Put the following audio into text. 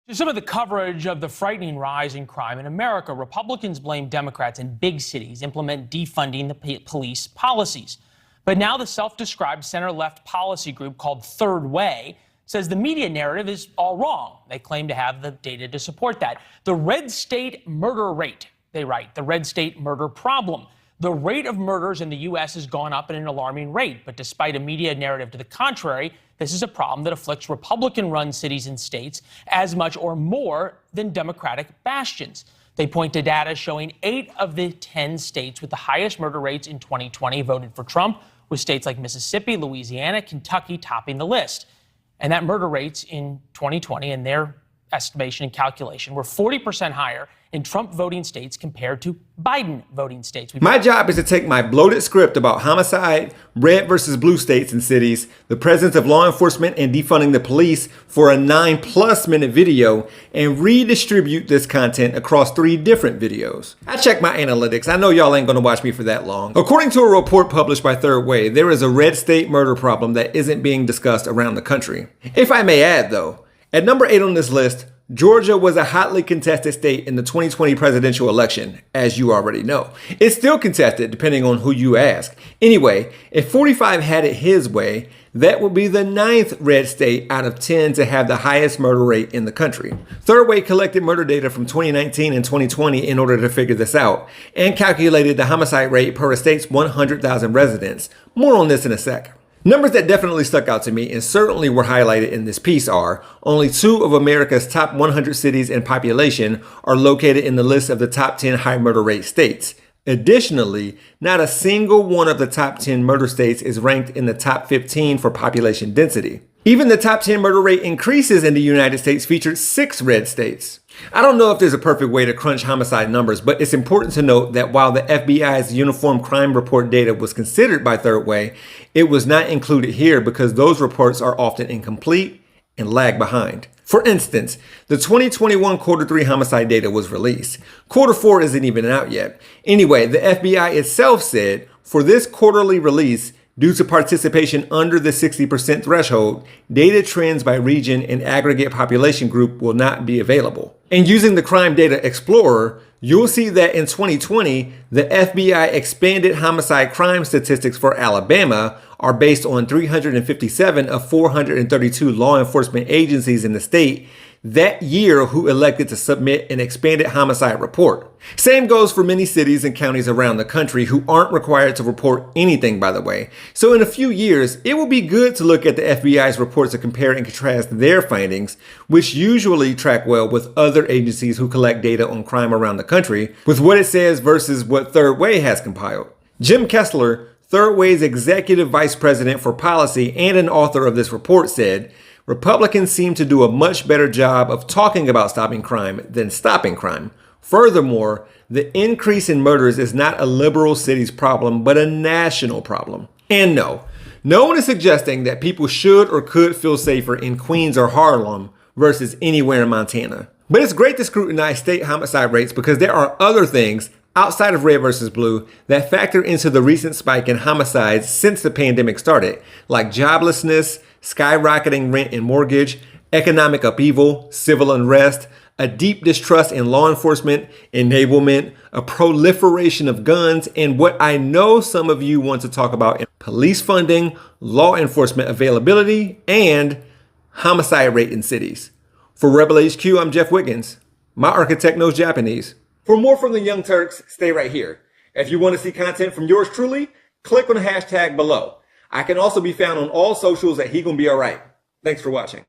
To some of the coverage of the frightening rise in crime in America, Republicans blame Democrats in big cities implement defunding the police policies. But now the self-described center-left policy group called Third Way says the media narrative is all wrong. They claim to have the data to support that. The red state murder rate, they write, the red state murder problem. The rate of murders in the U.S. has gone up at an alarming rate, but despite a media narrative to the contrary, this is a problem that afflicts Republican-run cities and states as much or more than Democratic bastions. They point to data showing 8 of the 10 states with the highest murder rates in 2020 voted for Trump, with states like Mississippi, Louisiana, Kentucky topping the list. And that murder rates in 2020, in their estimation and calculation, were 40% higher in Trump voting states compared to Biden voting states. My job is to take my bloated script about homicide, red versus blue states and cities, the presence of law enforcement and defunding the police for a 9+ minute video and redistribute this content across 3 different videos. I check my analytics. I know y'all ain't gonna watch me for that long. According to a report published by Third Way, there is a red state murder problem that isn't being discussed around the country. If I may add though, at number 8 on this list, Georgia was a hotly contested state in the 2020 presidential election, as you already know. It's still contested depending on who you ask. Anyway, if 45 had it his way, that would be the 9th red state out of 10 to have the highest murder rate in the country. Third Way collected murder data from 2019 and 2020 in order to figure this out, and calculated the homicide rate per a state's 100,000 residents. More on this in a sec. Numbers that definitely stuck out to me and certainly were highlighted in this piece are only 2 of America's top 100 cities and population are located in the list of the top 10 high murder rate states. Additionally, not a single one of the top 10 murder states is ranked in the top 15 for population density. Even the top 10 murder rate increases in the United States featured 6 red states. I don't know if there's a perfect way to crunch homicide numbers, but it's important to note that while the FBI's Uniform Crime Report data was considered by Third Way, it was not included here because those reports are often incomplete and lag behind. For instance, the 2021 Q3 homicide data was released. Q4 isn't even out yet. Anyway, the FBI itself said for this quarterly release, due to participation under the 60% threshold, data trends by region and aggregate population group will not be available. And using the Crime Data Explorer, you'll see that in 2020, the FBI expanded homicide crime statistics for Alabama are based on 357 of 432 law enforcement agencies in the state that year who elected to submit an expanded homicide report. Same goes for many cities and counties around the country who aren't required to report anything, by the way. So in a few years, it will be good to look at the FBI's reports to compare and contrast their findings, which usually track well with other agencies who collect data on crime around the country, with what it says versus what Third Way has compiled. Jim Kessler, Third Way's executive vice president for policy and an author of this report, said, Republicans seem to do a much better job of talking about stopping crime than stopping crime. Furthermore, the increase in murders is not a liberal city's problem, but a national problem. And no one is suggesting that people should or could feel safer in Queens or Harlem versus anywhere in Montana. But it's great to scrutinize state homicide rates because there are other things outside of red versus blue that factor into the recent spike in homicides since the pandemic started, like joblessness, skyrocketing rent and mortgage, economic upheaval, civil unrest, a deep distrust in law enforcement, enablement, a proliferation of guns, and what I know some of you want to talk about, police funding, law enforcement availability, and homicide rate in cities. For Rebel HQ, I'm Jeff Wiggins. My architect knows Japanese. For more from the Young Turks, stay right here. If you want to see content from yours truly, click on the hashtag below. I can also be found on all socials at He Gon' Be Alright. Thanks for watching.